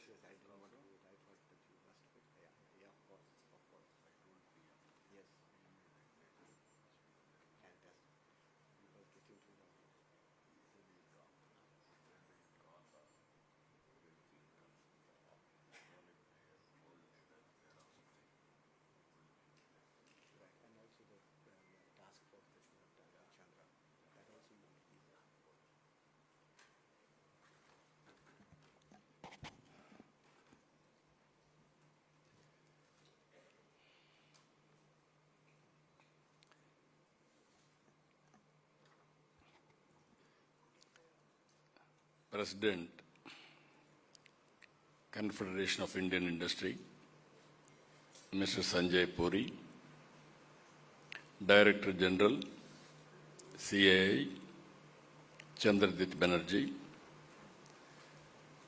yes, I didn't want to do it. I thought that you must quit. Yeah, of course, of course. Yes. Fantastic. Because getting to know. Right, and also the task force that you have done with Chandra, that also you will be there. President, Confederation of Indian Industry, Mr. Sanjay Puri, Director General, CII, Chandrababu Banerjee,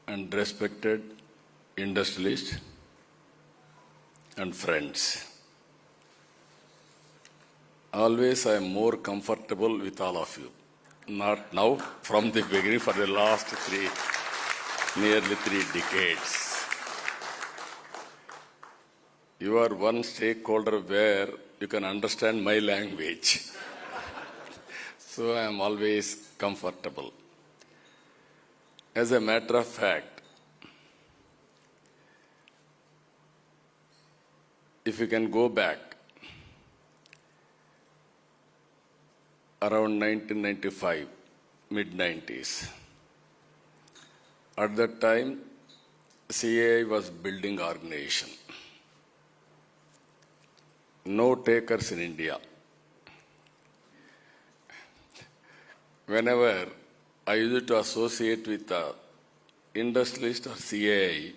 and respected industrialists and friends. Always I am more comfortable with all of you. Not now, from the beginning, for the last nearly 3 decades. You are one stakeholder where you can understand my language. So I am always comfortable. As a matter of fact, if you can go back around 1995, mid-90s, at that time, CII was building organization. No takers in India. Whenever I used to associate with the industrialist or CII,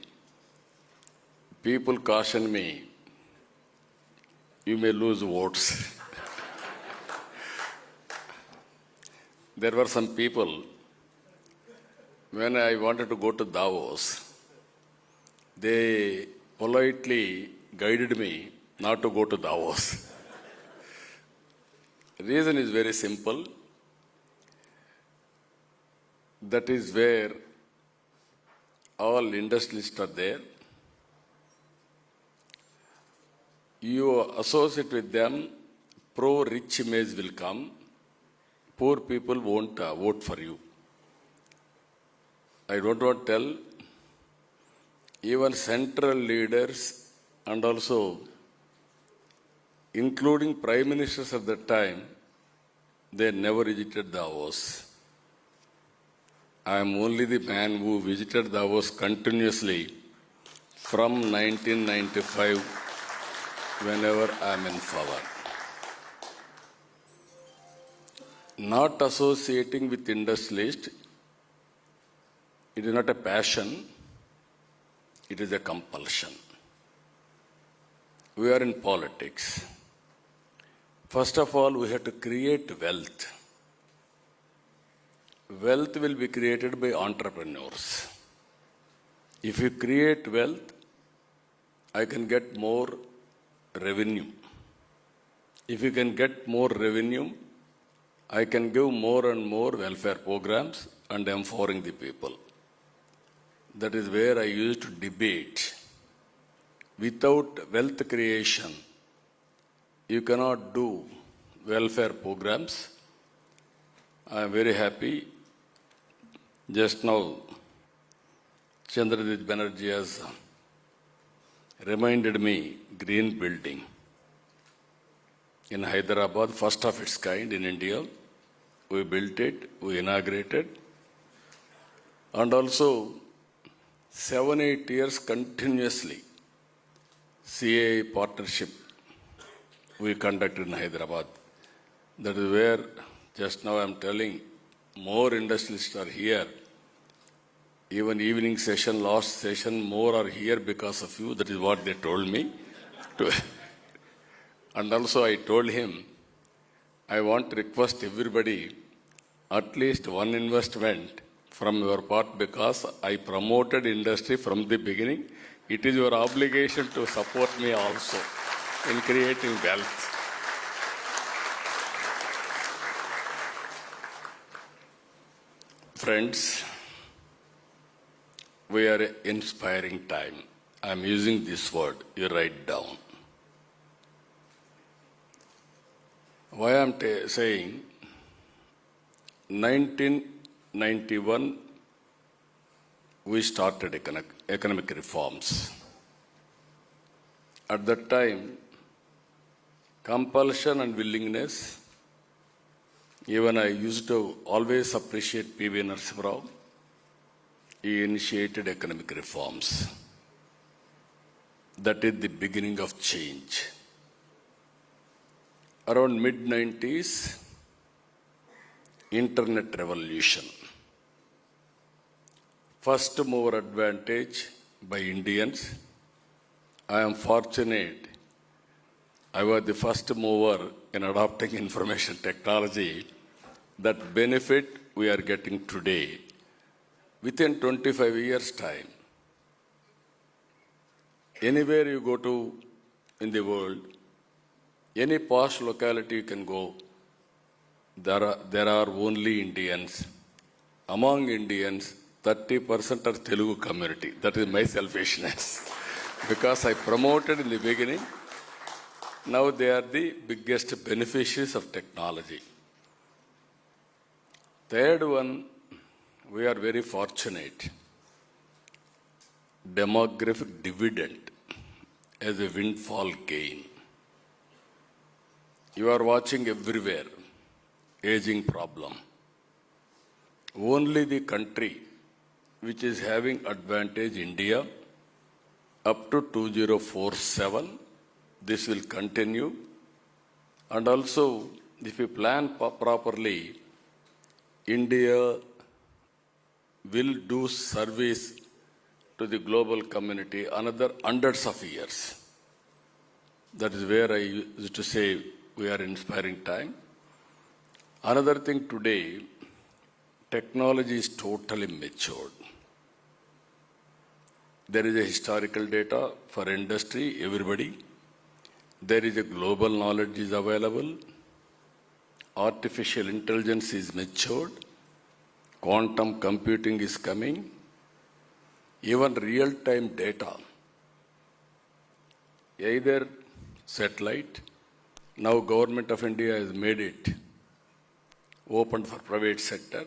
people caution me, you may lose votes. There were some people, when I wanted to go to Davos, they politely guided me not to go to Davos. The reason is very simple. That is where all industrialists are there. You associate with them, pro-rich image will come. Poor people won't vote for you. I don't want to tell, even central leaders and also including prime ministers at that time, they never visited Davos. I am only the man who visited Davos continuously from 1995 whenever I am in power. Not associating with industrialists, it is not a passion, it is a compulsion. We are in politics. First of all, we have to create wealth. Wealth will be created by entrepreneurs. If you create wealth, I can get more revenue. If you can get more revenue, I can give more and more welfare programs and empowering the people. That is where I used to debate. Without wealth creation, you cannot do welfare programs. I am very happy. Just now, Chandrababu Banerjee has reminded me green building in Hyderabad, first of its kind in India. We built it, we inaugurated, and also 7-8 years continuously CII partnership we conducted in Hyderabad. That is where just now I am telling more industrialists are here. Even evening session, last session, more are here because of you. That is what they told me. And also I told him, I want to request everybody at least one investment from your part because I promoted industry from the beginning. It is your obligation to support me also in creating wealth. Friends, we are inspiring time. I'm using this word, you write down. Why I'm saying 1991 we started economic reforms. At that time, compulsion and willingness, even I used to always appreciate P.V. Narasimha Rao. He initiated economic reforms. That is the beginning of change. Around mid-90s, internet revolution. First mover advantage by Indians. I am fortunate. I was the first mover in adopting information technology. That benefit we are getting today. Within 25 years' time, anywhere you go to in the world, any posh locality you can go, there are only Indians. Among Indians, 30% are Telugu community. That is my selfishness. Because I promoted in the beginning, now they are the biggest beneficiaries of technology. Third one, we are very fortunate. Demographic dividend as a windfall gain. You are watching everywhere, aging problem. Only the country which is having advantage, India, up to 2047, this will continue. And also, if you plan properly, India will do service to the global community another hundreds of years. That is where I used to say we are inspiring time. Another thing today, technology is totally matured. There is a historical data for industry, everybody. There is a global knowledge is available. Artificial intelligence is matured. Quantum computing is coming. Even real-time data, either satellite, now Government of India has made it open for private sector.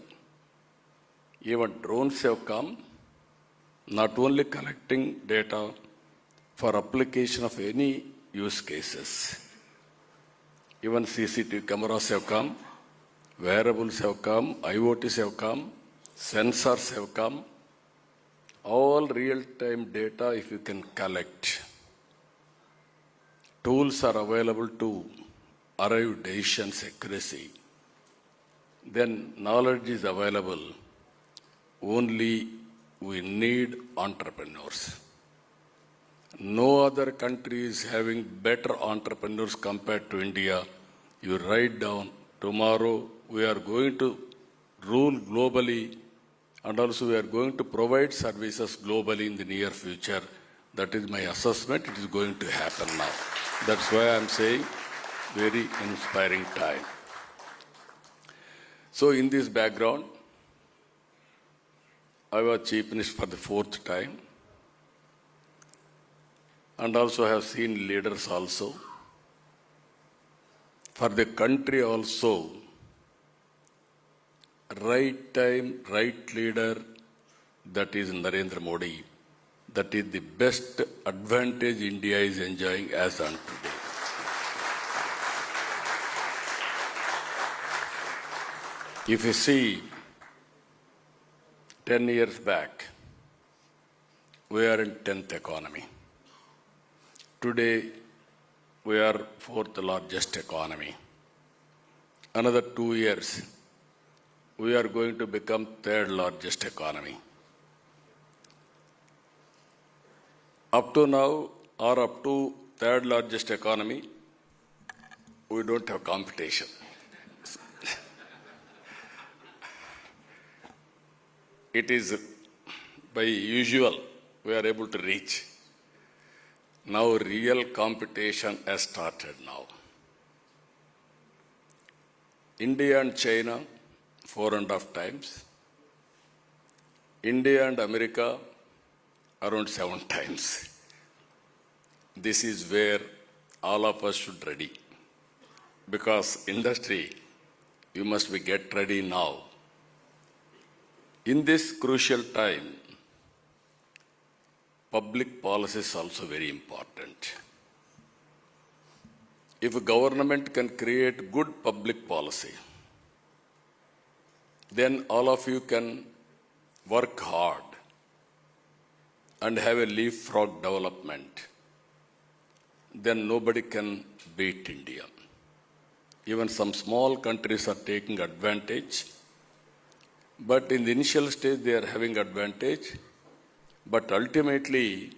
Even drones have come, not only collecting data for application of any use cases. Even CCTV cameras have come, wearables have come, IoTs have come, sensors have come. All real-time data, if you can collect, tools are available to arrive decisions accuracy. Then knowledge is available. Only we need entrepreneurs. No other country is having better entrepreneurs compared to India. You write down, tomorrow we are going to rule globally, and also we are going to provide services globally in the near future. That is my assessment. It is going to happen now. That's why I am saying very inspiring time. So in this background, I was Chief Minister for the 4th time, and also have seen leaders also. For the country also, right time, right leader, that is Narendra Modi. That is the best advantage India is enjoying as on today. If you see, 10 years back, we are in 10th economy. Today, we are 4th largest economy. Another 2 years, we are going to become 3rd largest economy. Up to now, or up to 3rd largest economy, we don't have competition. It is by usual, we are able to reach. Now real competition has started now. India and China, 4.5 times. India and America, around 7 times. This is where all of us should ready. Because industry, you must be get ready now. In this crucial time, public policy is also very important. If a government can create good public policy, then all of you can work hard and have a leapfrog development. Then nobody can beat India. Even some small countries are taking advantage, but in the initial stage they are having advantage, but ultimately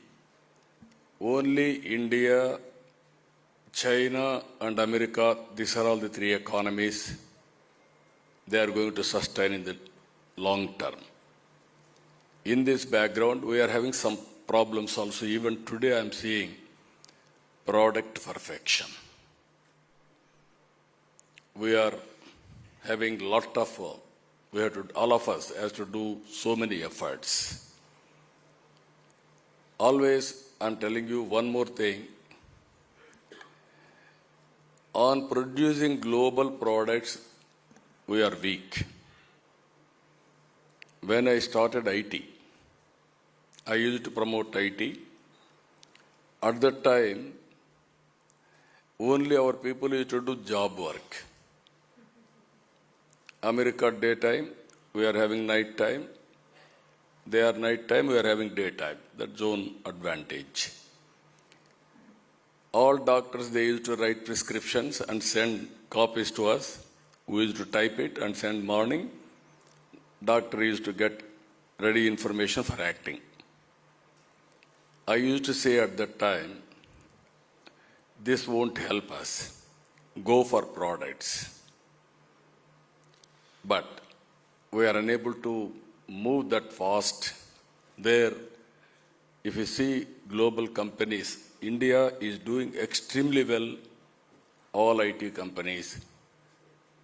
only India, China and America, these are all the three economies, they are going to sustain in the long term. In this background, we are having some problems also. Even today I am seeing product perfection. We are having lot of, all of us has to do so many efforts. Always, I'm telling you one more thing. On producing global products, we are weak. When I started IT, I used to promote IT. At that time, only our people used to do job work. America daytime, we are having night time. They are night time, we are having daytime. That's own advantage. All doctors, they used to write prescriptions and send copies to us. We used to type it and send morning. Doctor used to get ready information for acting. I used to say at that time, this won't help us. Go for products. But we are unable to move that fast. There, if you see global companies, India is doing extremely well, all IT companies.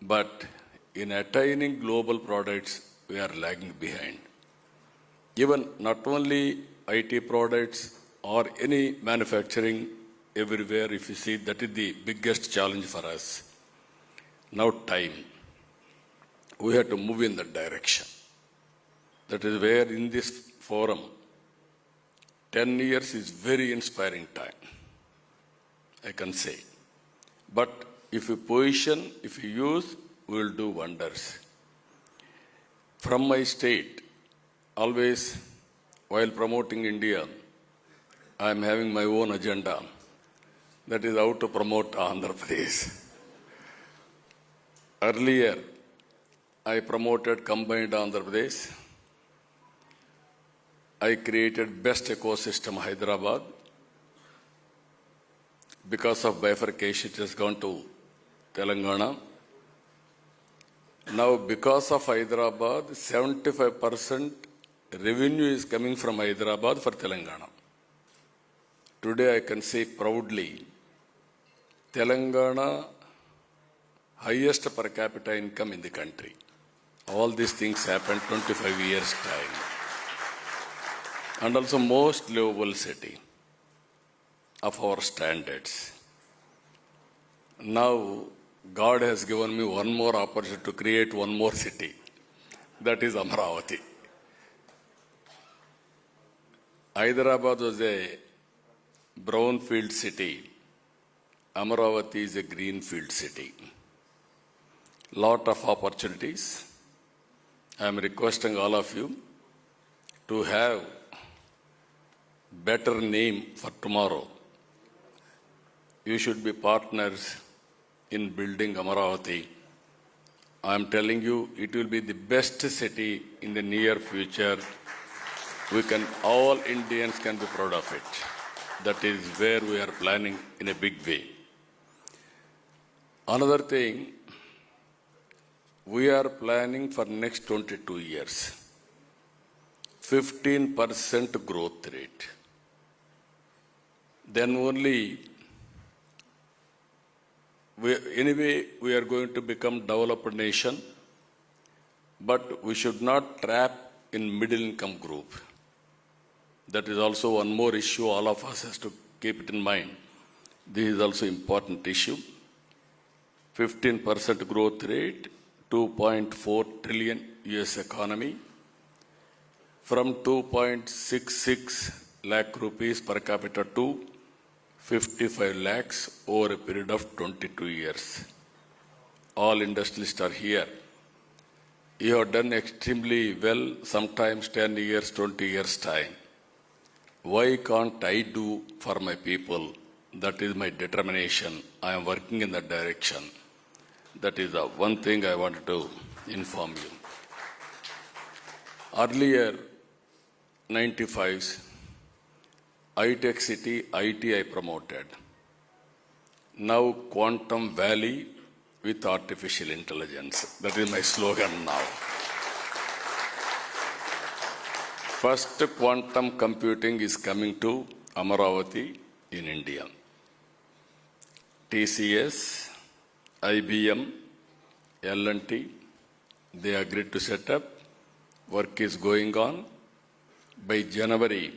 But in attaining global products, we are lagging behind. Even not only IT products or any manufacturing everywhere, if you see, that is the biggest challenge for us. Now time. We have to move in that direction. That is where in this forum, 10 years is very inspiring time, I can say. But if you position, if you use, we will do wonders. From my state, always while promoting India, I am having my own agenda. That is how to promote Andhra Pradesh. Earlier, I promoted combined Andhra Pradesh. I created best ecosystem Hyderabad. Because of bifurcation, it has gone to Telangana. Now, because of Hyderabad, 75% revenue is coming from Hyderabad for Telangana. Today, I can say proudly, Telangana, highest per capita income in the country. All these things happened 25 years time. And also most livable city of our standards. Now, God has given me one more opportunity to create one more city. That is Amaravati. Hyderabad was a brownfield city. Amaravati is a greenfield city. Lot of opportunities. I am requesting all of you to have better name for tomorrow. You should be partners in building Amaravati. I am telling you, it will be the best city in the near future. All Indians can be proud of it. That is where we are planning in a big way. Another thing, we are planning for next 22 years, 15% growth rate. Then only, we are going to become developed nation, but we should not trap in middle income group. That is also one more issue all of us has to keep it in mind. This is also important issue. 15% growth rate, 2.4 trillion US economy, from 2.66 lakh rupees per capita to 55 lakhs over a period of 22 years. All industrialists are here. You have done extremely well, sometimes 10 years, 20 years time. Why can't I do for my people? That is my determination. I am working in that direction. That is the one thing I wanted to inform you. Earlier, 95s, high-tech city, IT I promoted. Now, Quantum Valley with artificial intelligence. That is my slogan now. First quantum computing is coming to Amaravati in India. TCS, IBM, L&T, they agreed to set up. Work is going on. By January,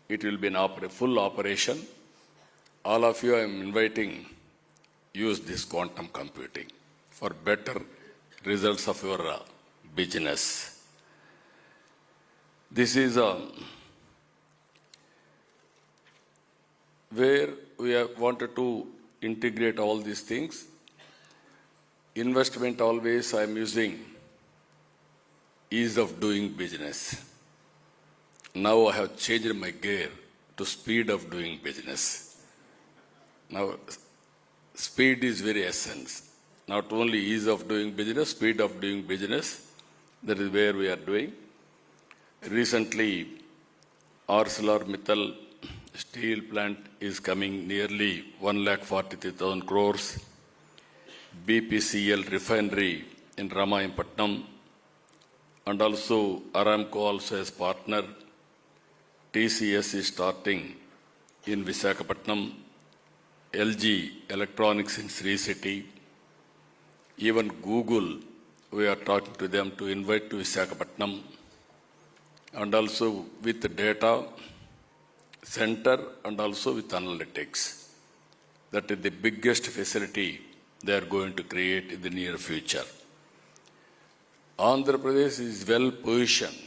it will be in full operation. All of you I am inviting, use this quantum computing for better results of your business. This is where we have wanted to integrate all these things. Investment always I am using ease of doing business. Now I have changed my gear to speed of doing business. Now speed is very essence. Not only ease of doing business, speed of doing business. That is where we are doing. Recently, ArcelorMittal steel plant is coming nearly 1,43,000 crores. BPCL refinery in Ramayapatnam, and also Aramco also as partner. TCS is starting in Visakhapatnam. LG Electronics in Sri City. Even Google, we are talking to them to invite to Visakhapatnam. And also with the data center and also with analytics. That is the biggest facility they are going to create in the near future. Andhra Pradesh is well positioned.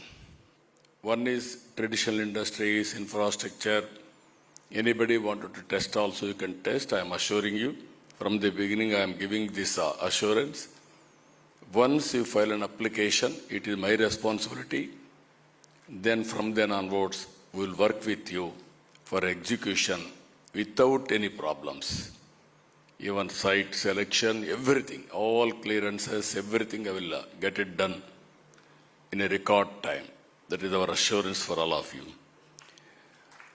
One is traditional industries, infrastructure. Anybody wanted to test also, you can test. I am assuring you. From the beginning, I am giving this assurance. Once you file an application, it is my responsibility. Then from then onwards, we will work with you for execution without any problems. Even site selection, everything, all clearances, everything I will get it done in a record time. That is our assurance for all of you.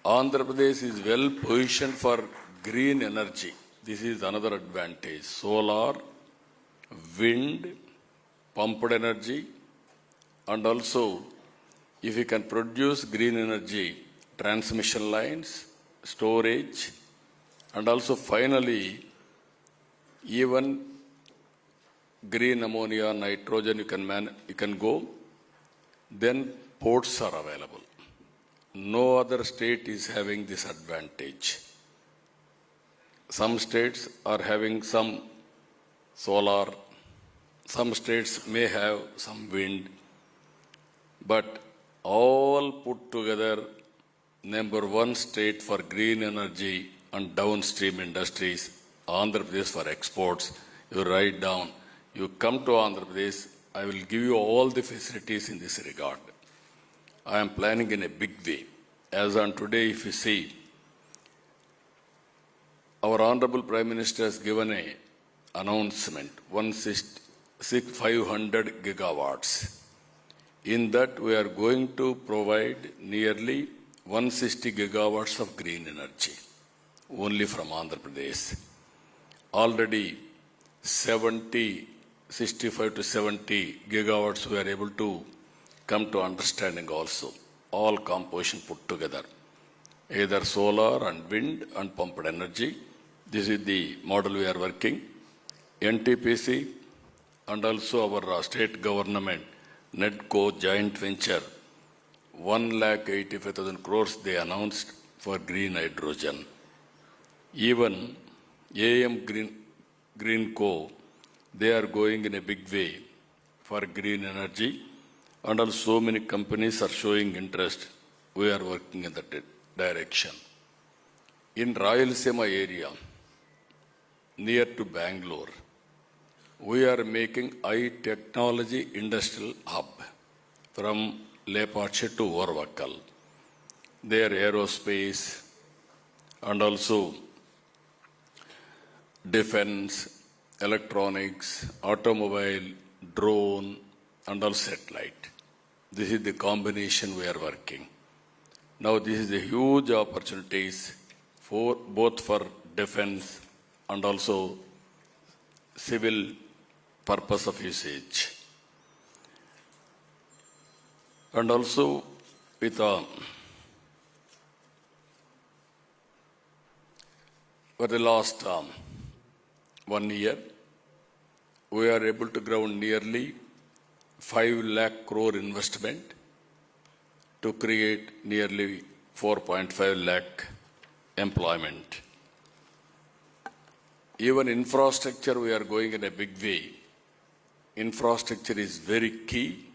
Andhra Pradesh is well positioned for green energy. This is another advantage. Solar, wind, pumped energy, and also if you can produce green energy, transmission lines, storage, and also finally, even green ammonia, nitrogen, you can go, then ports are available. No other state is having this advantage. Some states are having some solar, some states may have some wind, but all put together, number one state for green energy and downstream industries, Andhra Pradesh for exports. You write down, you come to Andhra Pradesh, I will give you all the facilities in this regard. I am planning in a big way. As on today, if you see, our Honorable Prime Minister has given an announcement, 500 gigawatts. In that, we are going to provide nearly 160 gigawatts of green energy, only from Andhra Pradesh. Already 65 to 70 gigawatts we are able to come to understanding also. All composition put together, either solar and wind and pumped energy. This is the model we are working. NTPC and also our state government, NEDCO joint venture 1,85,000 crores they announced for green hydrogen. Even AM Green Co, they are going in a big way for green energy, and also so many companies are showing interest. We are working in that direction. In Rayalaseema area, near to Bangalore, we are making high technology industrial hub from Lepache to Orvakal. There aerospace and also defense, electronics, automobile, drone, and also satellite. This is the combination we are working. Now this is a huge opportunities for both for defense and also civil purpose of usage. And also with for the last 1 year, we are able to ground nearly 5 lakh crore investment to create nearly 4.5 lakh employment. Even infrastructure, we are going in a big way. Infrastructure is very key.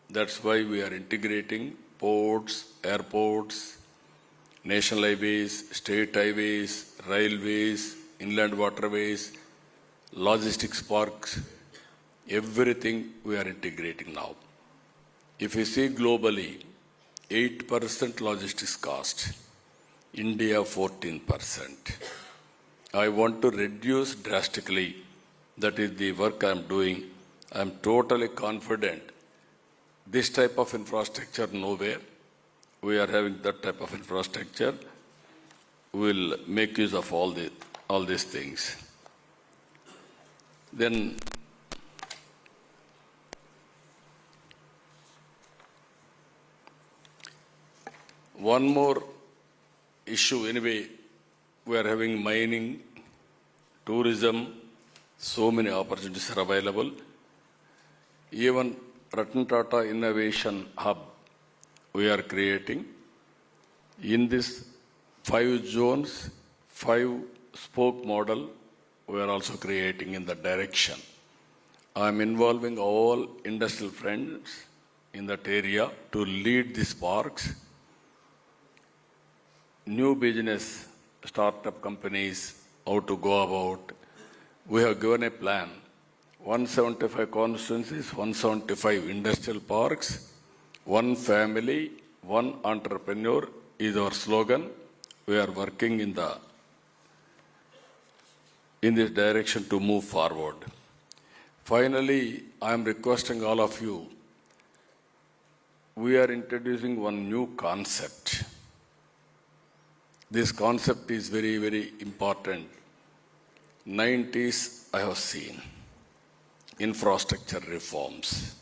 That's why we are integrating ports, airports, national highways, state highways, railways, inland waterways, logistics parks, everything we are integrating now. If you see globally, 8% logistics cost, India 14%. I want to reduce drastically. That is the work I am doing. I am totally confident. This type of infrastructure nowhere. We are having that type of infrastructure. We will make use of all these things. Then one more issue anyway, we are having mining, tourism, so many opportunities are available. Even Ratan Tata Innovation Hub we are creating. In this 5 zones, 5 spoke model, we are also creating in that direction. I am involving all industrial friends in that area to lead these parks. New business, startup companies, how to go about. We have given a plan. 175 constituencies, 175 industrial parks, 1 family, 1 entrepreneur is our slogan. We are working in this direction to move forward. Finally, I am requesting all of you, we are introducing one new concept. This concept is very, very important. 90s I have seen infrastructure reforms.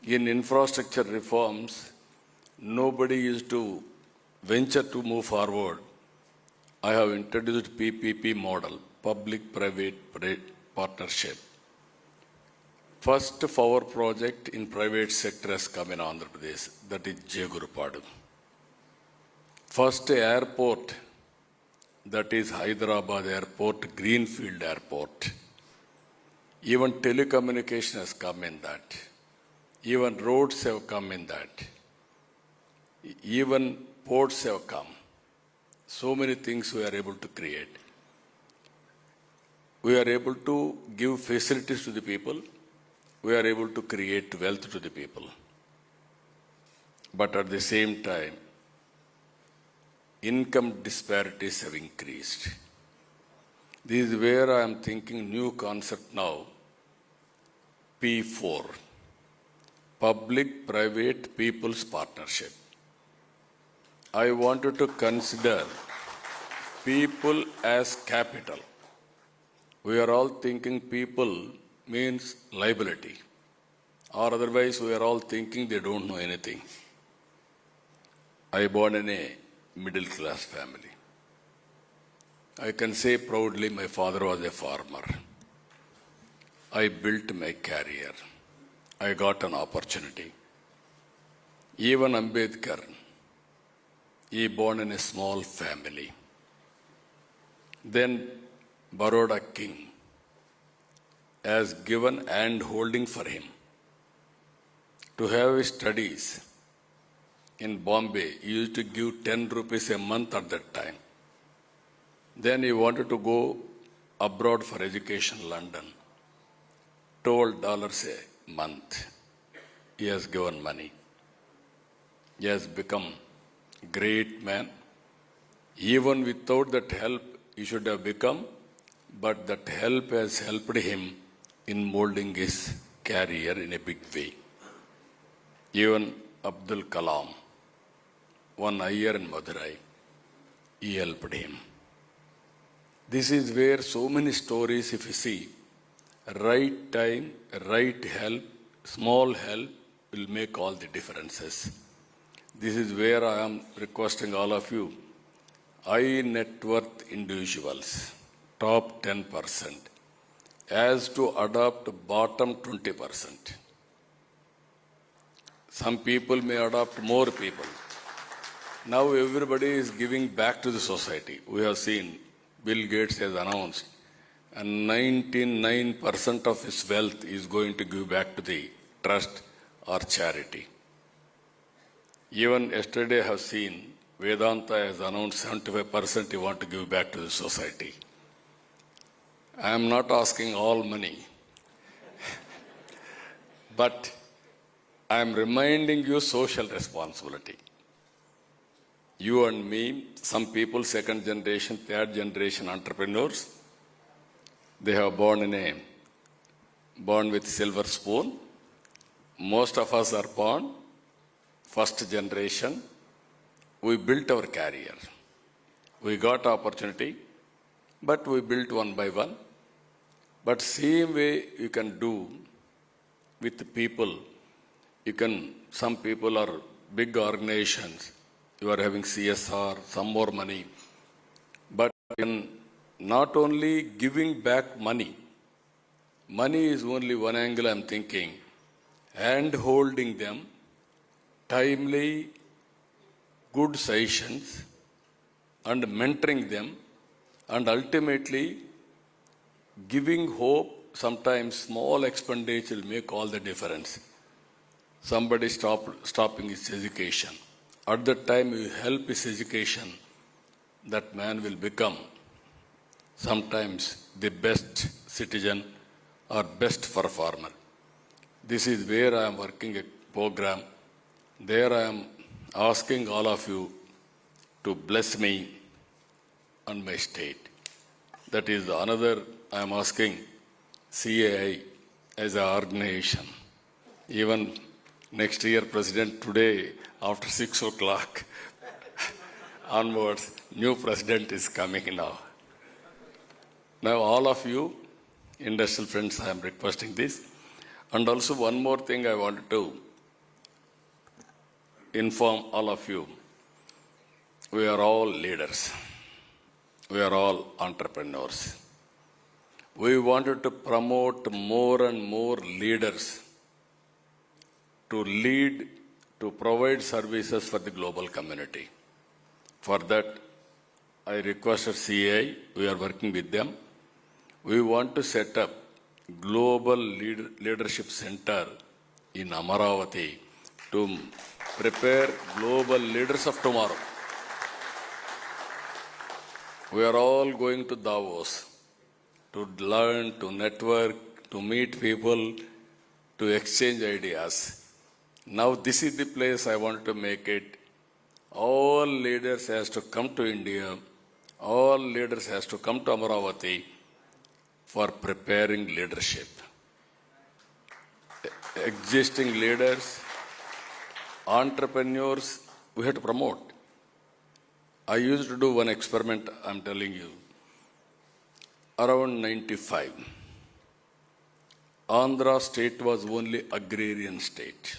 In infrastructure reforms, nobody used to venture to move forward. I have introduced PPP model, public-private partnership. First power project in private sector has come in Andhra Pradesh, that is Jegurupadu. First airport, that is Hyderabad airport, Greenfield airport. Even telecommunication has come in that. Even roads have come in that. Even ports have come. So many things we are able to create. We are able to give facilities to the people. We are able to create wealth to the people. But at the same time, income disparities have increased. This is where I am thinking new concept now, P4, Public-Private People's Partnership. I wanted to consider people as capital. We are all thinking people means liability, or otherwise we are all thinking they don't know anything. I born in a middle class family. I can say proudly my father was a farmer. I built my career. I got an opportunity. Even Ambedkar, he born in a small family. Then Baroda king has given hand holding for him to have his studies in Bombay. He used to give 10 rupees a month at that time. Then he wanted to go abroad for education, London. $12 a month. He has given money. He has become great man. Even without that help, he should have become, but that help has helped him in molding his career in a big way. Even Abdul Kalam, one year in Madurai, he helped him. This is where so many stories, if you see, right time, right help, small help will make all the differences. This is where I am requesting all of you, high net worth individuals, top 10%, as to adopt bottom 20%. Some people may adopt more people. Now everybody is giving back to the society. We have seen Bill Gates has announced, and 99% of his wealth is going to give back to the trust or charity. Even yesterday I have seen Vedanta has announced 75% he want to give back to the society. I am not asking all money, but I am reminding you social responsibility. You and me, some people, second generation, third generation entrepreneurs, they have born with silver spoon. Most of us are born first generation. We built our career. We got opportunity, but we built one by one. But same way you can do with people. Some people are big organizations. You are having CSR, some more money. But in not only giving back money is only one angle I'm thinking, hand holding them, timely, good sessions, and mentoring them, and ultimately giving hope. Sometimes small expenditure will make all the difference. Somebody stopping his education. At that time, you help his education, that man will become sometimes the best citizen or best performer. This is where I am working a program. There I am asking all of you to bless me and my state. That is another I am asking CII as an organization. Even next year, President, today, after 6 o'clock onwards, new president is coming now. Now, all of you, industrial friends, I am requesting this. And also one more thing I wanted to inform all of you. We are all leaders. We are all entrepreneurs. We wanted to promote more and more leaders to lead, to provide services for the global community. For that, I requested CII, we are working with them. We want to set up Global Leadership Center in Amaravati to prepare global leaders of tomorrow. We are all going to Davos to learn, to network, to meet people, to exchange ideas. Now this is the place I want to make it. All leaders has to come to India. All leaders has to come to Amaravati for preparing leadership. Existing leaders, entrepreneurs, we have to promote. I used to do one experiment, I'm telling you. Around 95, Andhra state was only agrarian state.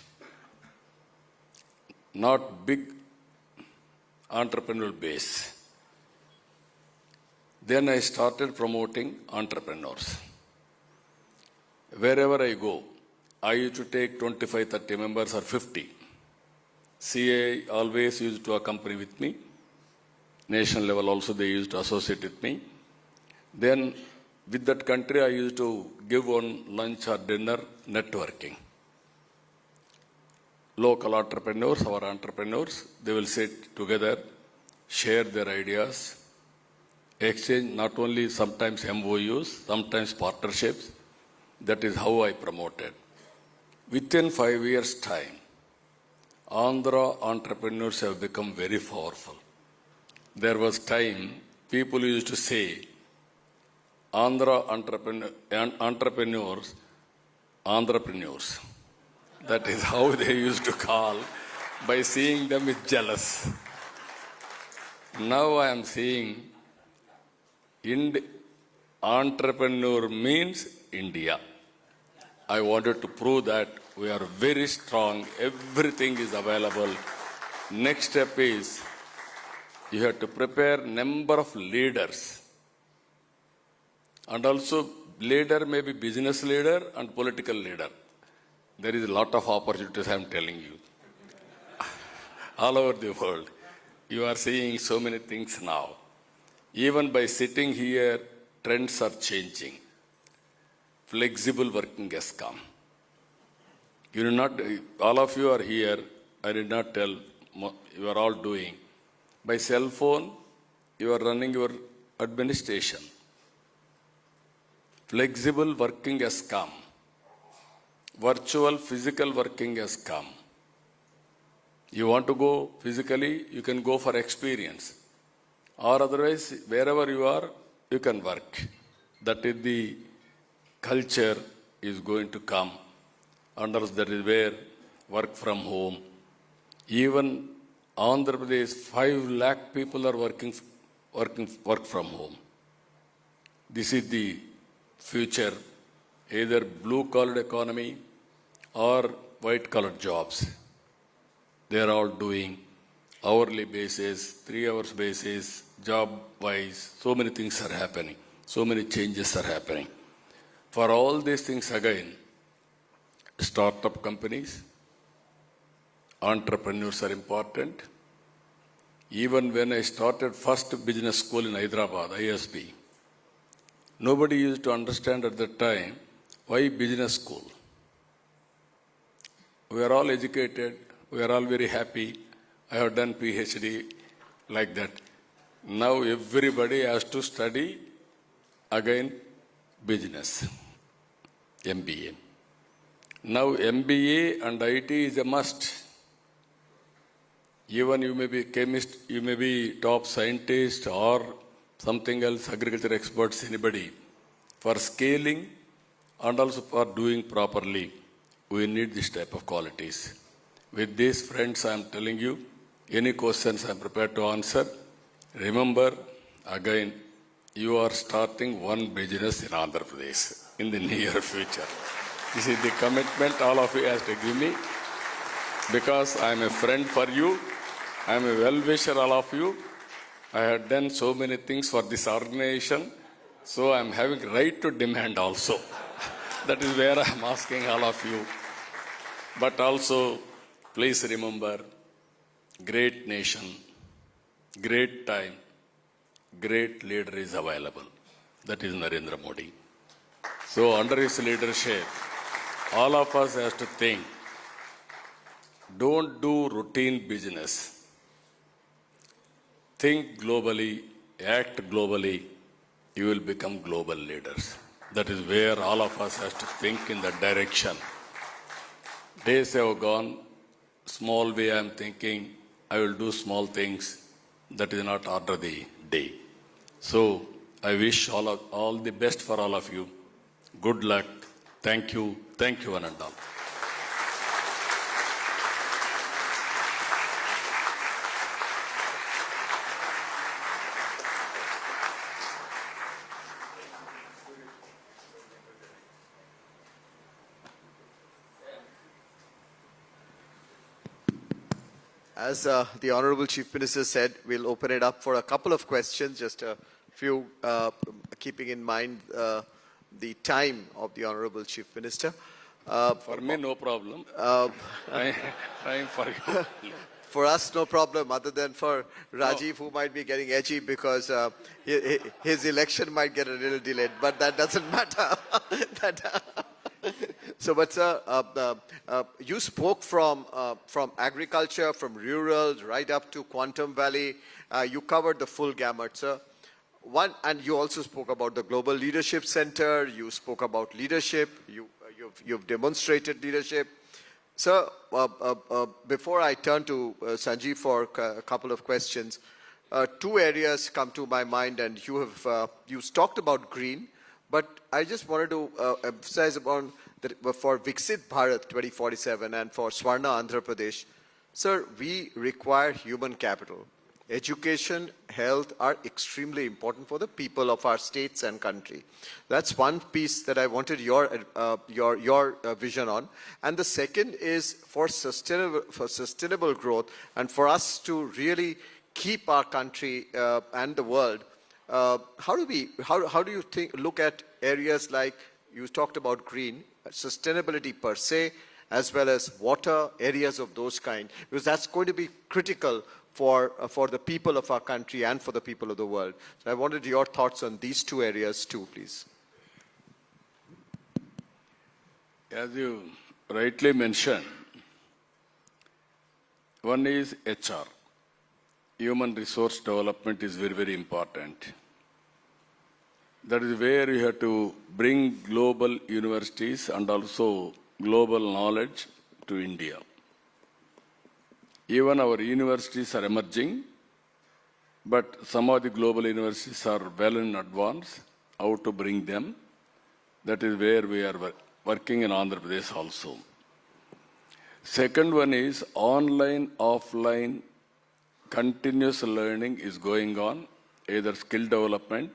Not big entrepreneurial base. Then I started promoting entrepreneurs. Wherever I go, I used to take 25, 30 members or 50. CII always used to accompany with me. National level also they used to associate with me. Then with that country I used to give one lunch or dinner networking. Local entrepreneurs, our entrepreneurs, they will sit together, share their ideas, exchange not only sometimes MOUs, sometimes partnerships. That is how I promoted. Within 5 years' time, Andhra entrepreneurs have become very powerful. There was time people used to say, Andhra entrepreneurs. That is how they used to call by seeing them with jealous. Now I am seeing entrepreneur means India. I wanted to prove that we are very strong. Everything is available. Next step is you have to prepare number of leaders. And also leader may be business leader and political leader. There is a lot of opportunities, I am telling you. All over the world. You are seeing so many things now. Even by sitting here, trends are changing. Flexible working has come. You do not, all of you are here, I did not tell, you are all doing. By cell phone, you are running your administration. Flexible working has come. Virtual physical working has come. You want to go physically, you can go for experience. Or otherwise, wherever you are, you can work. That is the culture is going to come. And also that is where work from home. Even Andhra Pradesh, 5 lakh people are work from home. This is the future, either blue-collar economy or white-collar jobs. They are all doing hourly basis, 3 hours basis, job-wise. So many things are happening. So many changes are happening. For all these things again, startup companies, entrepreneurs are important. Even when I started first business school in Hyderabad, ISB, nobody used to understand at that time why business school. We are all educated, we are all very happy. I have done PhD like that. Now everybody has to study again business, MBA. Now MBA and IT is a must. Even you may be chemist, you may be top scientist or something else, agriculture experts, anybody. For scaling and also for doing properly, we need this type of qualities. With these friends, I am telling you, any questions I am prepared to answer. Remember, again, you are starting one business in Andhra Pradesh in the near future. This is the commitment all of you have to give me, because I am a friend for you. I am a well-wisher, all of you. I have done so many things for this organization, so I am having right to demand also. That is where I am asking all of you. But also, please remember, great nation, great time, great leader is available. That is Narendra Modi. So under his leadership, all of us have to think, don't do routine business. Think globally, act globally, you will become global leaders. That is where all of us have to think in that direction. Days have gone, small way I am thinking, I will do small things. That is not order the day. So I wish all the best for all of you. Good luck. Thank you, one and all. As the Honorable Chief Minister said, we'll open it up for a couple of questions, just a few, keeping in mind the time of the Honorable Chief Minister. For me, no problem. Trying for you. For us, no problem, other than for Rajiv, who might be getting edgy because his election might get a little delayed, but that doesn't matter. So, but sir, you spoke from agriculture, from rural, right up to Quantum Valley. You covered the full gamut, sir. And you also spoke about the Global Leadership Center. You spoke about leadership. You've demonstrated leadership. Sir, before I turn to Sanjeev for a couple of questions, two areas come to my mind, and you've talked about green, but I just wanted to emphasize upon that for Viksit Bharat 2047 and for Swarna Andhra Pradesh, sir, we require human capital. Education, health are extremely important for the people of our states and country. That's one piece that I wanted your vision on. And the second is for sustainable growth and for us to really keep our country and the world. How do you look at areas like you talked about green, sustainability per se, as well as water, areas of those kind, because that's going to be critical for the people of our country and for the people of the world. So I wanted your thoughts on these two areas too, please. As you rightly mentioned, one is HR. Human resource development is very, very important. That is where you have to bring global universities and also global knowledge to India. Even our universities are emerging, but some of the global universities are well in advance, how to bring them. That is where we are working in Andhra Pradesh also. Second one is online, offline, continuous learning is going on, either skill development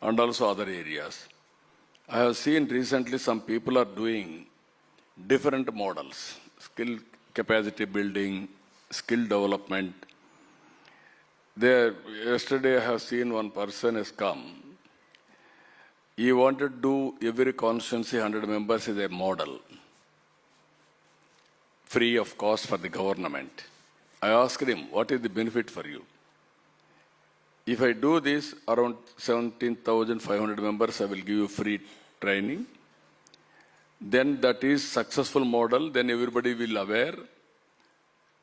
and also other areas. I have seen recently some people are doing different models, skill capacity building, skill development. Yesterday I have seen one person has come. He wanted to do every constituency 100 members as a model, free of cost for the government. I asked him, what is the benefit for you? If I do this, around 17,500 members, I will give you free training. Then that is successful model, then everybody will aware.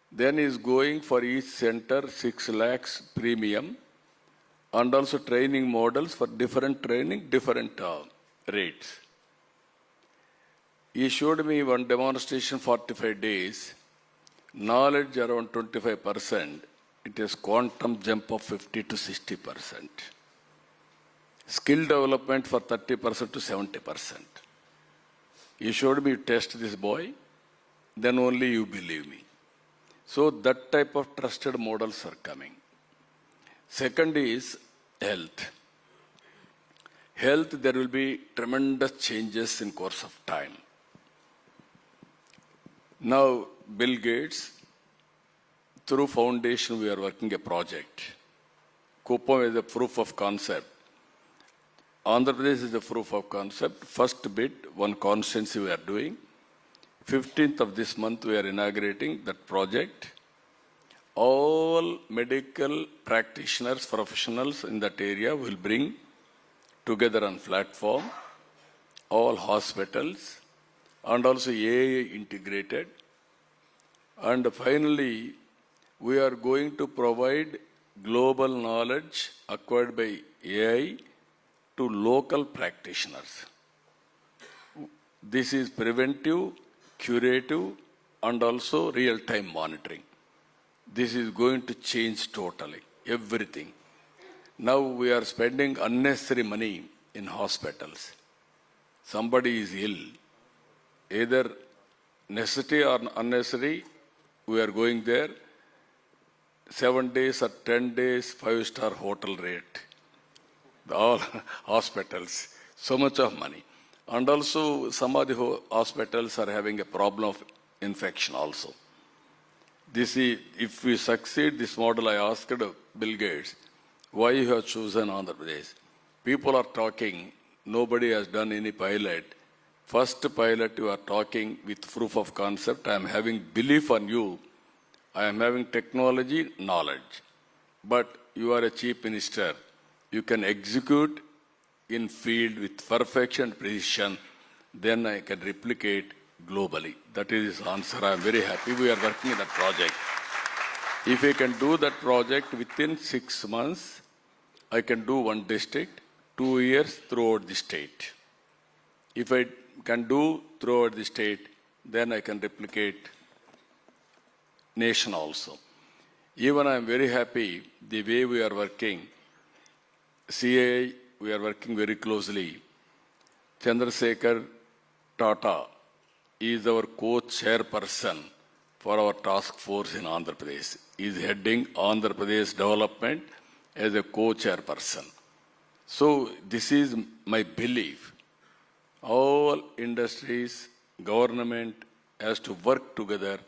Then is going for each center 6 lakhs premium and also training models for different training, different rates. He showed me one demonstration, 45 days, knowledge around 25%. It is quantum jump of 50 to 60%. Skill development for 30% to 70%. He showed me, test this boy, then only you believe me. So that type of trusted models are coming. Second is health. Health, there will be tremendous changes in course of time. Now, Bill Gates, through foundation, we are working a project. Kupam is a proof of concept. Andhra Pradesh is a proof of concept. First bit, one constituency we are doing. 15th of this month, we are inaugurating that project. All medical practitioners, professionals in that area will bring together on platform, all hospitals, and also AI integrated. And finally, we are going to provide global knowledge acquired by AI to local practitioners. This is preventive, curative, and also real-time monitoring. This is going to change totally, everything. Now we are spending unnecessary money in hospitals. Somebody is ill, either necessary or unnecessary, we are going there. 7 days or 10 days, 5-star hotel rate. All hospitals, so much of money. And also some of the hospitals are having a problem of infection also. This is, if we succeed this model, I asked Bill Gates, why you have chosen Andhra Pradesh? People are talking, nobody has done any pilot. First pilot you are talking with proof of concept. I am having belief on you. I am having technology knowledge. But you are a chief minister. You can execute in field with perfection, precision. Then I can replicate globally. That is his answer. I am very happy we are working in that project. If I can do that project within 6 months, I can do one district, 2 years throughout the state. If I can do throughout the state, then I can replicate nation also. Even I am very happy the way we are working. CII, we are working very closely. Chandrasekhar Tata is our co-chairperson for our task force in Andhra Pradesh. He is heading Andhra Pradesh development as a co-chairperson. So this is my belief. All industries, government has to work together,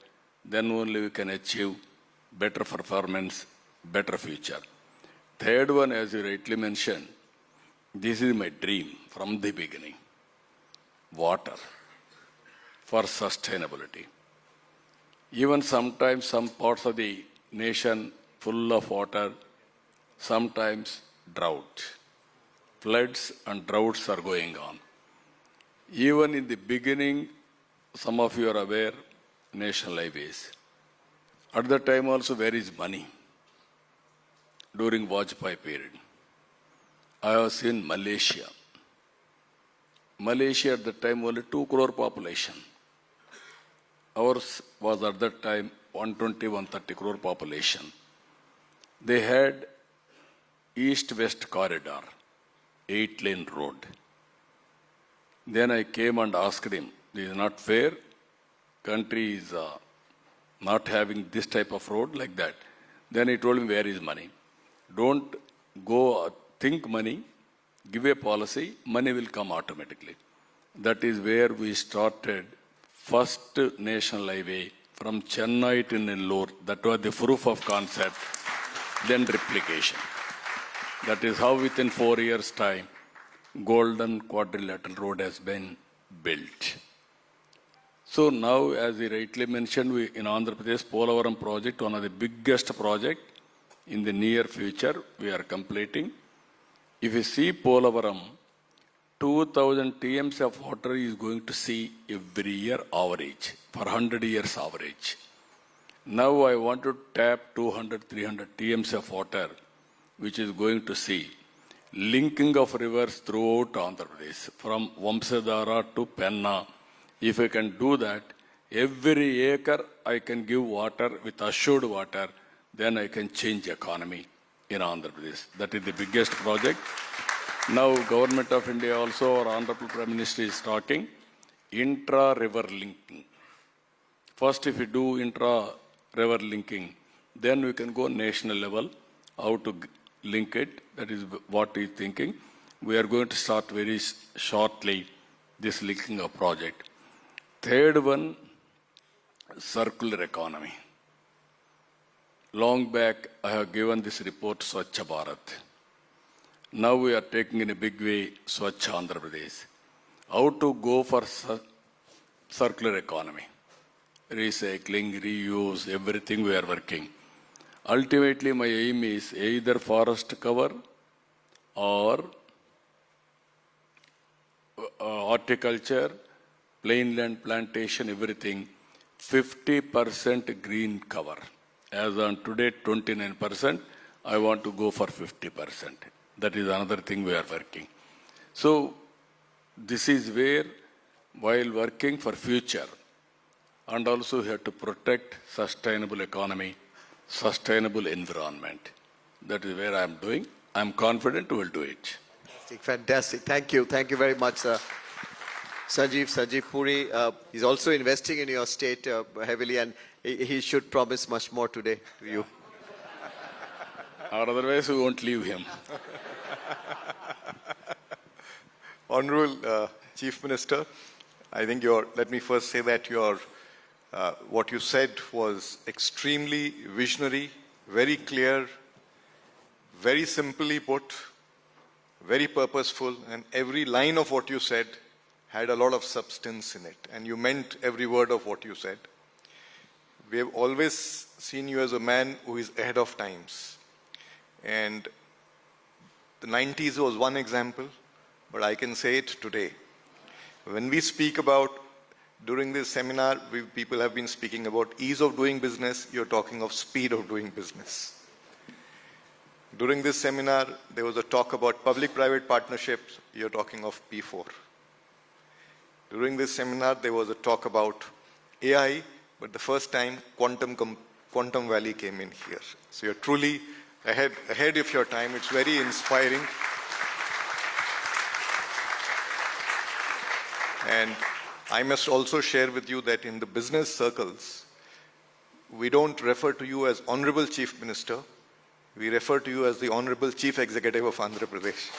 then only we can achieve better performance, better future. Third one, as you rightly mentioned, this is my dream from the beginning. Water for sustainability. Even sometimes some parts of the nation full of water, sometimes drought. Floods and droughts are going on. Even in the beginning, some of you are aware, national highways. At that time also, where is money? During Vajpayee period. I have seen Malaysia. Malaysia at that time only 2 crore population. Ours was at that time 120-130 crore population. They had east-west corridor, 8-lane road. Then I came and asked him, this is not fair. Country is not having this type of road like that. Then he told me, where is money? Don't go think money, give a policy, money will come automatically. That is where we started first national highway from Chennai to Nellore. That was the proof of concept, then replication. That is how within 4 years' time, Golden Quadrilateral Road has been built. So now, as you rightly mentioned, we in Andhra Pradesh, Polavaram project, one of the biggest project in the near future, we are completing. If you see Polavaram, 2,000 TMs of water is going to see every year average, for 100 years average. Now I want to tap 200, 300 TMs of water, which is going to see linking of rivers throughout Andhra Pradesh, from Vamsadhara to Penna. If I can do that, every acre I can give water with assured water, then I can change economy in Andhra Pradesh. That is the biggest project. Now, Government of India also, our Honorable Prime Minister is talking, intra-river linking. First, if we do intra-river linking, then we can go national level, how to link it. That is what he is thinking. We are going to start very shortly this linking of project. Third one, circular economy. Long back, I have given this report, Swachh Bharat. Now we are taking in a big way Swachh Andhra Pradesh. How to go for circular economy. Recycling, reuse, everything we are working. Ultimately, my aim is either forest cover or horticulture, plain land plantation, everything, 50% green cover. As on today, 29%, I want to go for 50%. That is another thing we are working. So, this is where, while working for future, and also we have to protect sustainable economy, sustainable environment. That is where I am doing. I am confident we will do it. Fantastic. Thank you. Thank you very much, sir. Sanjeev Puri is also investing in your state heavily, and he should promise much more today to you. Or otherwise we won't leave him. Honorable Chief Minister, I think let me first say that what you said was extremely visionary, very clear, very simply put, very purposeful, and every line of what you said had a lot of substance in it, and you meant every word of what you said. We have always seen you as a man who is ahead of times. And the 90s was one example, but I can say it today. When we speak about, during this seminar, people have been speaking about ease of doing business, you're talking of speed of doing business. During this seminar, there was a talk about public-private partnerships, you're talking of P4. During this seminar, there was a talk about AI, but the first time Quantum Valley came in here. So you're truly ahead of your time. It's very inspiring. And I must also share with you that in the business circles, we don't refer to you as Honorable Chief Minister. We refer to you as the Honorable Chief Executive of Andhra Pradesh.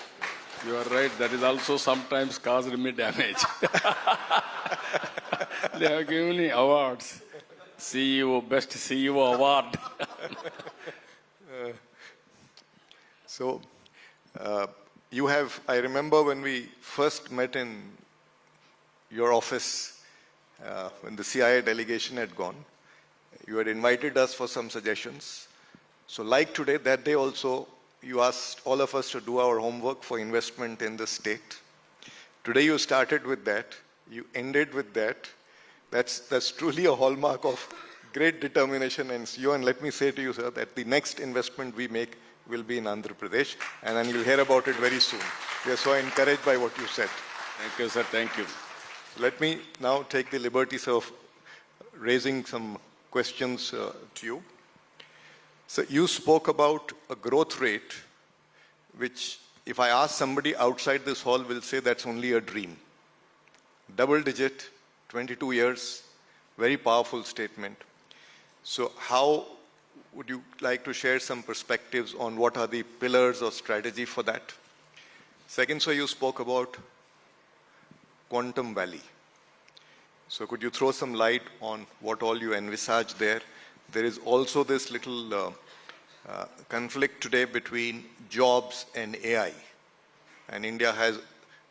You are right. That is also sometimes caused me damage. They have given me awards. CEO, Best CEO Award. So, you have, I remember when we first met in your office, when the CII delegation had gone, you had invited us for some suggestions. So like today, that day also, you asked all of us to do our homework for investment in the state. Today you started with that, you ended with that. That's truly a hallmark of great determination. And let me say to you, sir, that the next investment we make will be in Andhra Pradesh, and then you'll hear about it very soon. We are so encouraged by what you said. Thank you, sir. Thank you. Let me now take the liberties of raising some questions to you. So you spoke about a growth rate, which if I ask somebody outside this hall will say that's only a dream. Double digit, 22 years, very powerful statement. So how would you like to share some perspectives on what are the pillars or strategy for that? Second, so you spoke about Quantum Valley. So could you throw some light on what all you envisage there? There is also this little conflict today between jobs and AI. And India has,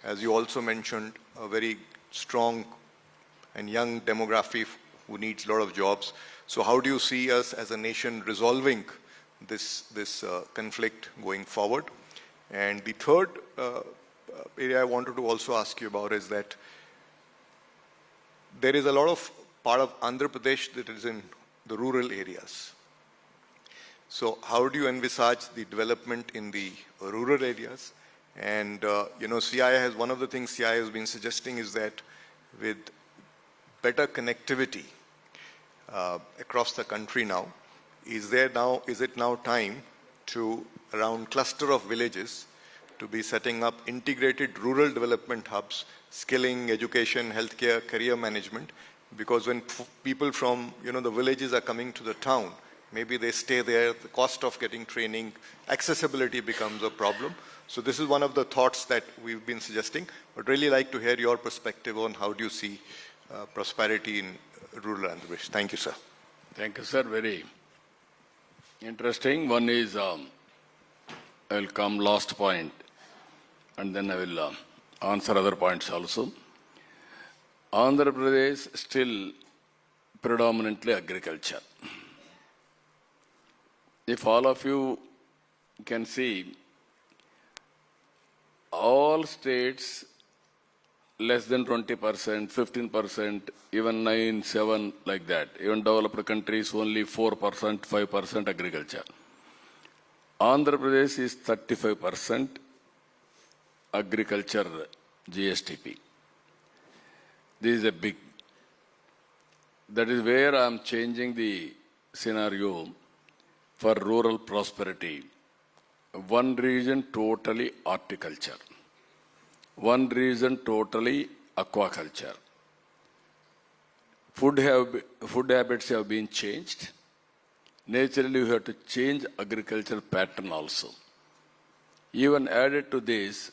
as you also mentioned, a very strong and young demography who needs a lot of jobs. So how do you see us as a nation resolving this conflict going forward? And the third area I wanted to also ask you about is that there is a lot of part of Andhra Pradesh that is in the rural areas. So how do you envisage the development in the rural areas? And, CII has, one of the things CII has been suggesting is that with better connectivity across the country now, is it now time to, around cluster of villages, to be setting up integrated rural development hubs, skilling, education, healthcare, career management, because when people from, the villages are coming to the town, maybe they stay there, the cost of getting training, accessibility becomes a problem. So this is one of the thoughts that we've been suggesting, but really like to hear your perspective on how do you see prosperity in rural Andhra Pradesh. Thank you, sir. Thank you, sir. Very interesting. One is, I will come last point, and then I will answer other points also. Andhra Pradesh still predominantly agriculture. If all of you can see, all states less than 20%, 15%, even 9, 7, like that. Even developed countries only 4%, 5% agriculture. Andhra Pradesh is 35% agriculture GSTP. This is a big. That is where I am changing the scenario for rural prosperity. One region totally horticulture. One region totally aquaculture. Food habits have been changed. Naturally, we have to change agriculture pattern also. Even added to this,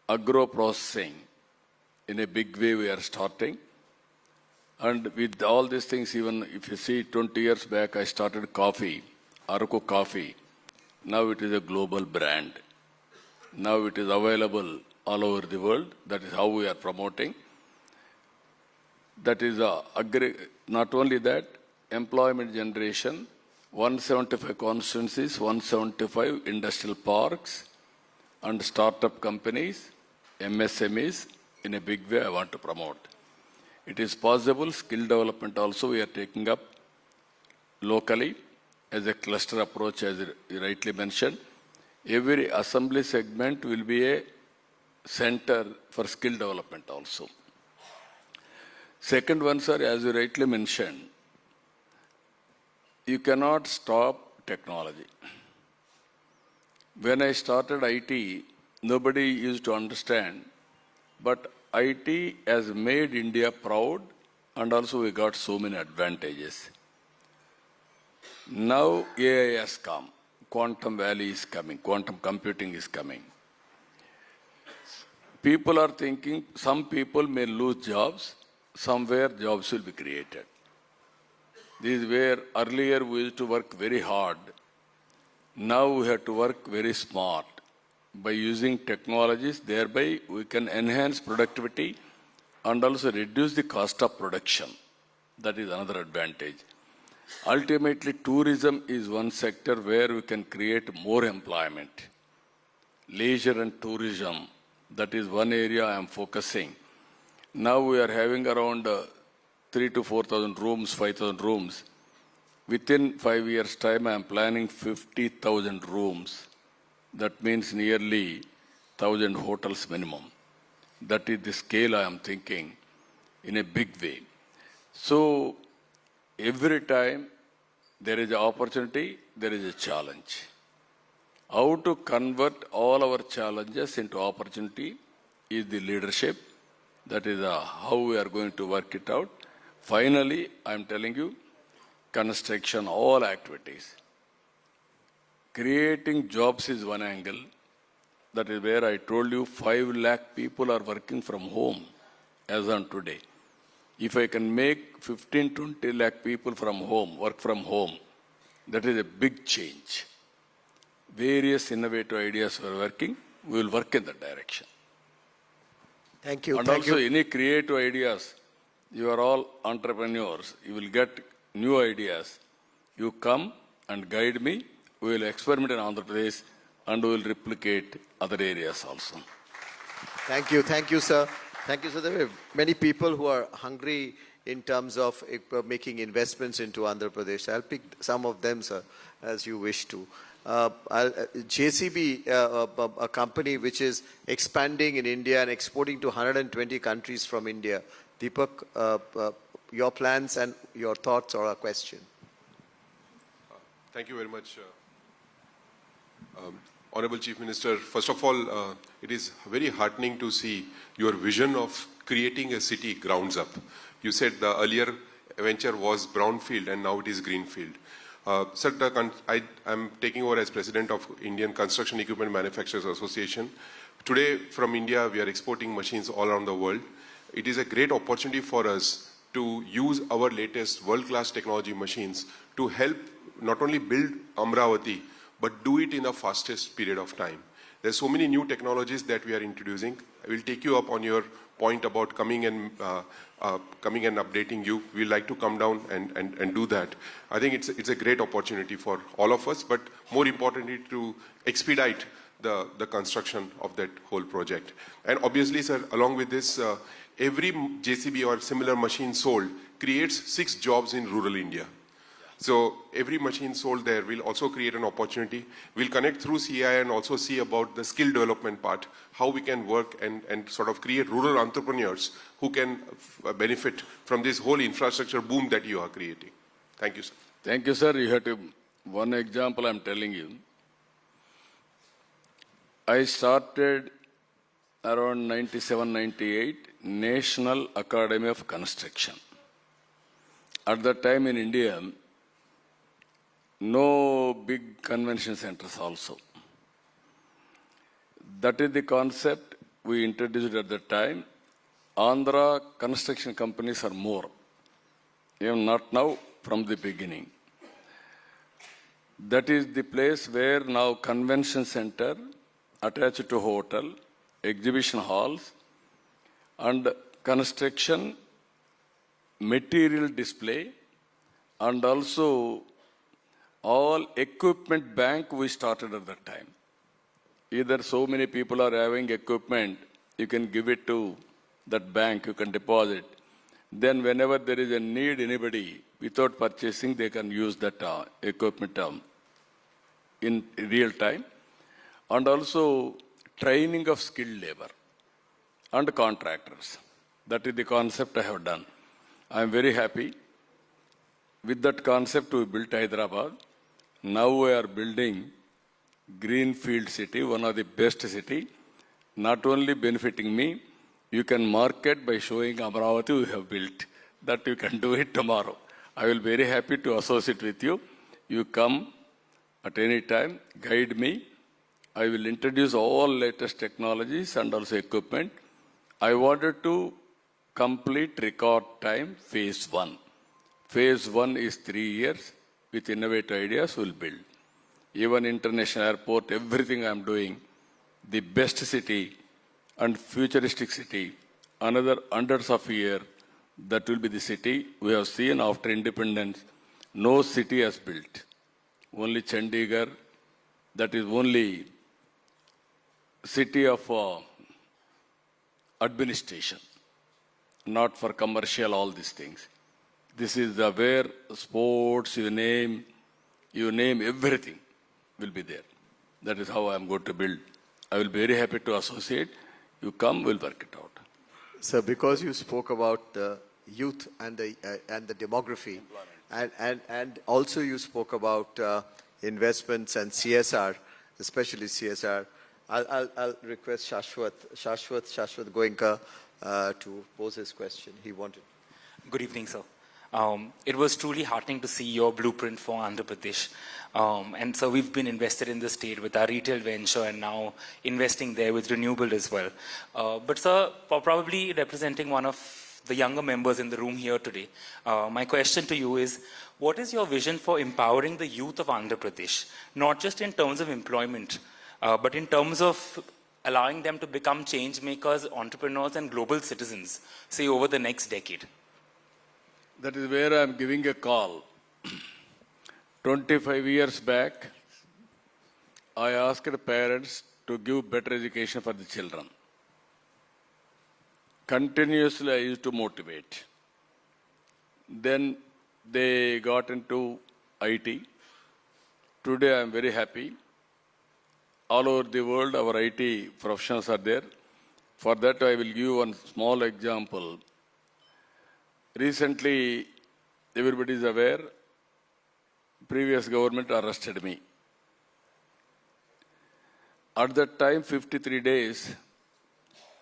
agro-processing, in a big way we are starting. And with all these things, even if you see 20 years back, I started coffee, Araku coffee. Now it is a global brand. Now it is available all over the world. That is how we are promoting. That is not only that, employment generation, 175 constituencies, 175 industrial parks and startup companies, MSMEs, in a big way I want to promote. It is possible, skill development also we are taking up locally as a cluster approach, as you rightly mentioned. Every assembly segment will be a center for skill development also. Second one, sir, as you rightly mentioned, you cannot stop technology. When I started IT, nobody used to understand, but IT has made India proud and also we got so many advantages. Now AI has come, quantum valley is coming, quantum computing is coming. People are thinking some people may lose jobs, somewhere jobs will be created. This is where earlier we used to work very hard. Now we have to work very smart. By using technologies, thereby we can enhance productivity and also reduce the cost of production. That is another advantage. Ultimately, tourism is one sector where we can create more employment. Leisure and tourism, that is one area I am focusing. Now we are having around 3,000 to 4,000 rooms, 5,000 rooms. Within 5 years' time, I am planning 50,000 rooms. That means nearly 1,000 hotels minimum. That is the scale I am thinking in a big way. So every time there is an opportunity, there is a challenge. How to convert all our challenges into opportunity is the leadership. That is how we are going to work it out. Finally, I am telling you, construction, all activities. Creating jobs is one angle. That is where I told you 5 lakh people are working from home as on today. If I can make 15-20 lakh people from home, work from home, that is a big change. Various innovative ideas we are working, we will work in that direction. Thank you. And Thank also you. any creative ideas, you are all entrepreneurs, you will get new ideas. You come and guide me, we will experiment in Andhra Pradesh and we will replicate other areas also. Thank you. Thank you, sir. Thank you, sir. There are many people who are hungry in terms of making investments into Andhra Pradesh. I'll pick some of them, sir, as you wish to. JCB, a company which is expanding in India and exporting to 120 countries from India. Deepak, your plans and your thoughts or a question? Thank you very much, Honorable Chief Minister. First of all, it is very heartening to see your vision of creating a city grounds up. You said the earlier venture was brownfield and now it is greenfield. Sir, I am taking over as President of Indian Construction Equipment Manufacturers Association. Today, from India, we are exporting machines all around the world. It is a great opportunity for us to use our latest world-class technology machines to help not only build Amaravati, but do it in the fastest period of time. There's so many new technologies that we are introducing. I will take you up on your point about coming and updating you. We'd like to come down and do that. I think it's a great opportunity for all of us, but more importantly to expedite the construction of that whole project. And obviously, sir, along with this, every JCB or similar machine sold creates 6 jobs in rural India. So every machine sold there will also create an opportunity. We'll connect through CII and also see about the skill development part, how we can work and sort of create rural entrepreneurs who can benefit from this whole infrastructure boom that you are creating. Thank you, sir. Thank you, sir. You have to, one example I'm telling you. I started around 97, 98, National Academy of Construction. At that time in India, no big convention centers also. That is the concept we introduced at the time. Andhra construction companies are more. Even not now, from the beginning. That is the place where now convention center attached to hotel, exhibition halls, and construction material display, and also all equipment bank we started at that time. Either so many people are having equipment, you can give it to that bank, you can deposit. Then whenever there is a need, anybody, without purchasing, they can use that equipment in real time. And also training of skilled labor and contractors. That is the concept I have done. I am very happy. With that concept, we built Hyderabad. Now we are building Greenfield city, one of the best city. Not only benefiting me, you can market by showing Amaravati we have built. That you can do it tomorrow. I will be very happy to associate with you. You come at any time, guide me. I will introduce all latest technologies and also equipment. I wanted to complete record time phase 1. Phase 1 is 3 years. With innovative ideas, we'll build. Even international airport, everything I'm doing, the best city and futuristic city, another hundreds of years, that will be the city we have seen after independence. No city has built. Only Chandigarh, that is only city of administration, not for commercial, all these things. This is the where sports, you name everything will be there. That is how I am going to build. I will be very happy to associate. You come, we'll work it out. Sir, because you spoke about the youth and the demography, and also you spoke about investments and CSR, especially CSR, I'll request Shashwat Goenka to pose his question. He wanted. Good evening, sir. It was truly heartening to see your blueprint for Andhra Pradesh. And so we've been invested in the state with our retail venture and now investing there with renewable as well. But sir, probably representing one of the younger members in the room here today, my question to you is, what is your vision for empowering the youth of Andhra Pradesh? Not just in terms of employment, but in terms of allowing them to become change makers, entrepreneurs and global citizens, say over the next decade. That is where I am giving a call. 25 years back, I asked parents to give better education for the children. Continuously, I used to motivate. Then they got into IT. Today, I am very happy. All over the world, our IT professionals are there. For that, I will give one small example. Recently, everybody is aware, previous government arrested me. At that time, 53 days,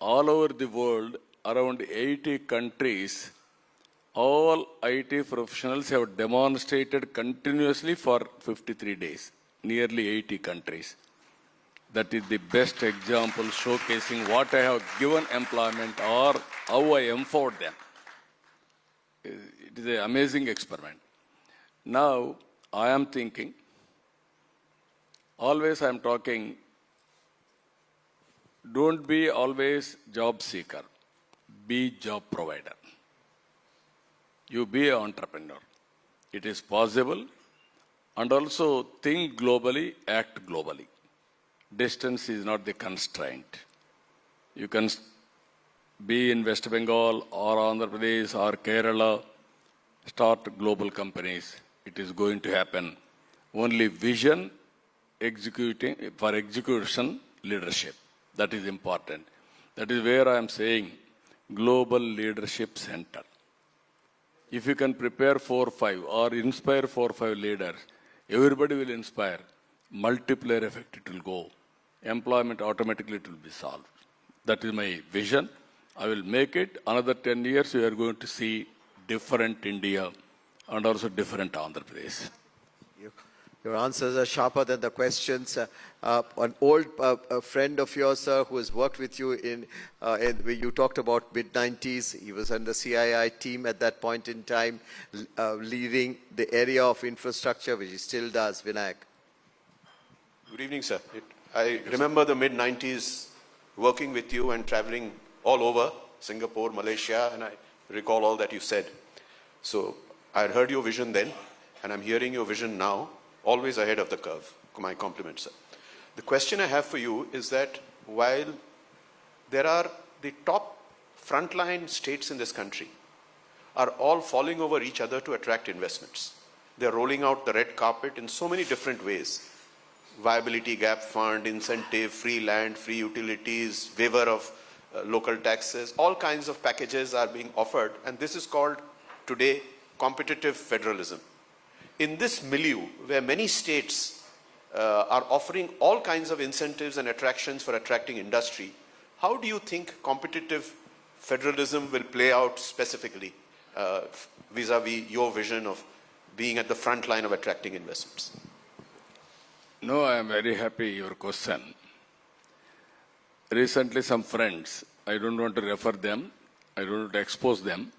all over the world, around 80 countries, all IT professionals have demonstrated continuously for 53 days, nearly 80 countries. That is the best example showcasing what I have given employment or how I empowered them. It is an amazing experiment. Now, I am thinking, always I am talking, don't be always job seeker, be job provider. You be an entrepreneur. It is possible, and also think globally, act globally. Distance is not the constraint. You can be in West Bengal or Andhra Pradesh or Kerala, start global companies. It is going to happen. Only vision, execution, leadership. That is important. That is where I am saying global leadership center. If you can prepare 4 or 5 or inspire 4 or 5 leaders, everybody will inspire. Multiplier effect it will go. Employment automatically it will be solved. That is my vision. I will make it. Another 10 years, we are going to see different India and also different Andhra Pradesh. Your answers are sharper than the questions. An old friend of yours, sir, who has worked with you you talked about mid-90s. He was on the CII team at that point in time, leading the area of infrastructure, which he still does. Vinayak. Good evening, sir. I remember the mid-90s working with you and traveling all over Singapore, Malaysia, and I recall all that you said. So I had heard your vision then, and I'm hearing your vision now, always ahead of the curve. My compliments, sir. The question I have for you is that while there are the top frontline states in this country are all falling over each other to attract investments. They're rolling out the red carpet in so many different ways. Viability gap fund, incentive, free land, free utilities, waiver of local taxes, all kinds of packages are being offered, and this is called today competitive federalism. In this milieu, where many states are offering all kinds of incentives and attractions for attracting industry, how do you think competitive federalism will play out specifically vis-a-vis your vision of being at the front line of attracting investments? No, I am very happy your question. Recently, some friends, I don't want to refer them, I don't want to expose them.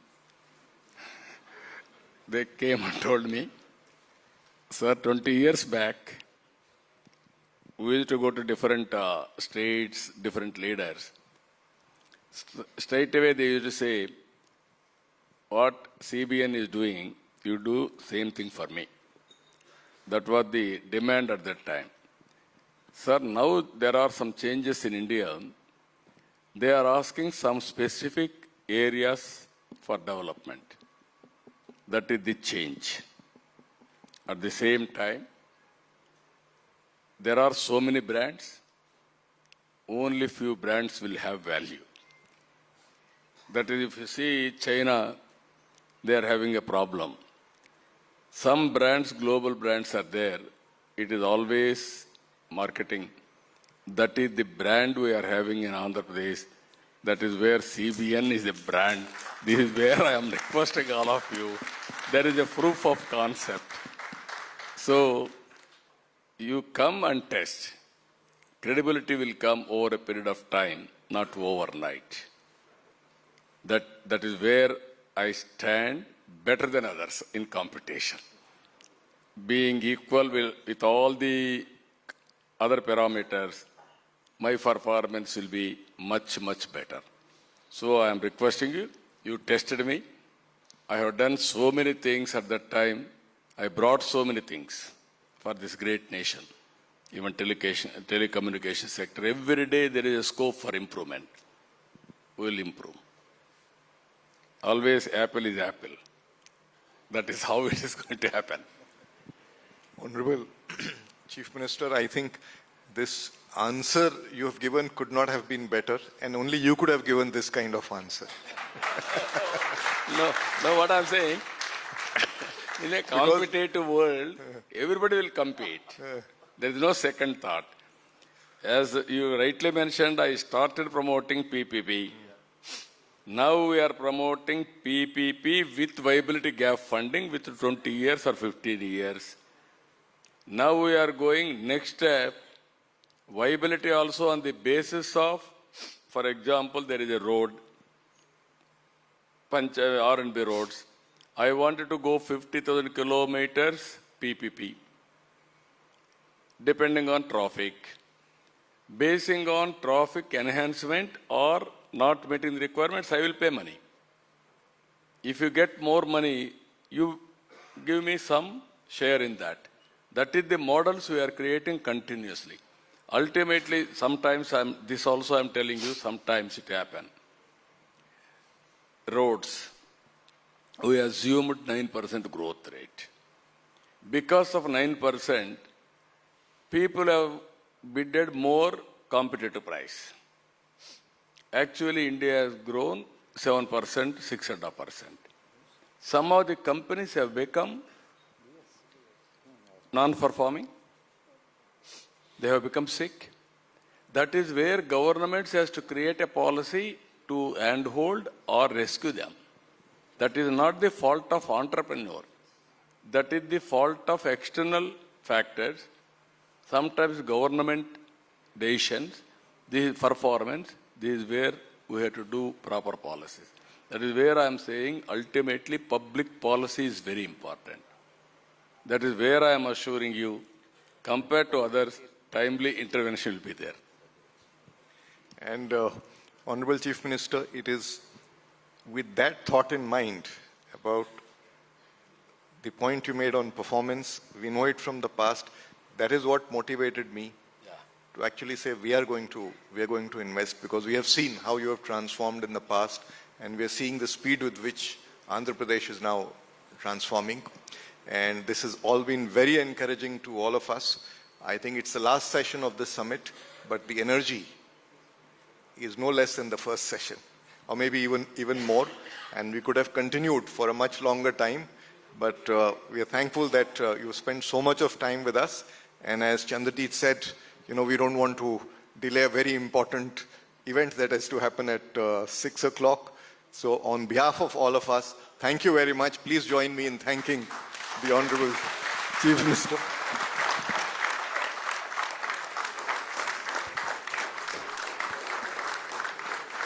They came and told me, sir, 20 years back, we used to go to different states, different leaders. Straight away they used to say, what CBN is doing, you do same thing for me. That was the demand at that time. Sir, now there are some changes in India. They are asking some specific areas for development. That is the change. At the same time, there are so many brands, only few brands will have value. That is, if you see China, they are having a problem. Some brands, global brands are there. It is always marketing. That is the brand we are having in Andhra Pradesh. That is where CBN is a brand. This is where I am requesting all of you. There is a proof of concept. So, you come and test. Credibility will come over a period of time, not overnight. That is where I stand better than others in competition. Being equal with all the other parameters, my performance will be much, much better. So I am requesting you, you tested me. I have done so many things at that time. I brought so many things for this great nation, even telecommunication sector. Every day there is a scope for improvement. We will improve. Always apple is apple. That is how it is going to happen. Honorable Chief Minister, I think this answer you have given could not have been better, and only you could have given this kind of answer. No, what I'm saying, in a competitive world, everybody will compete. There is no second thought. As you rightly mentioned, I started promoting PPP. Now we are promoting PPP with viability gap funding with 20 years or 15 years. Now we are going next step, viability also on the basis of, for example, there is a road, R&B roads. I wanted to go 50,000 kilometers PPP, depending on traffic. Basing on traffic enhancement or not meeting the requirements, I will pay money. If you get more money, you give me some share in that. That is the models we are creating continuously. Ultimately, sometimes this also I'm telling you, sometimes it happens. Roads, we assumed 9% growth rate. Because of 9%, people have bidded more competitive price. Actually, India has grown 7%, 6.5%. Some of the companies have become non-performing. They have become sick. That is where governments has to create a policy to handhold or rescue them. That is not the fault of entrepreneur. That is the fault of external factors. Sometimes government decisions, this performance, this is where we have to do proper policies. That is where I am saying ultimately public policy is very important. That is where I am assuring you, compared to others, timely intervention will be there. And Honorable Chief Minister, it is with that thought in mind about the point you made on performance, we know it from the past. That is what motivated me to actually say we are going to invest, because we have seen how you have transformed in the past, and we are seeing the speed with which Andhra Pradesh is now transforming. And this has all been very encouraging to all of us. I think it's the last session of this summit, but the energy is no less than the first session, or maybe even more. And we could have continued for a much longer time, but we are thankful that you spent so much of time with us. And as Chandradeep said, we don't want to delay a very important event that has to happen at 6 o'clock. So on behalf of all of us, thank you very much. Please join me in thanking the Honorable Chief Minister.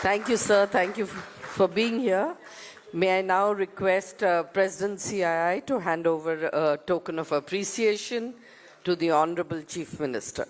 Thank you, sir. Thank you for being here. May I now request President CII to hand over a token of appreciation to the Honorable Chief Minister.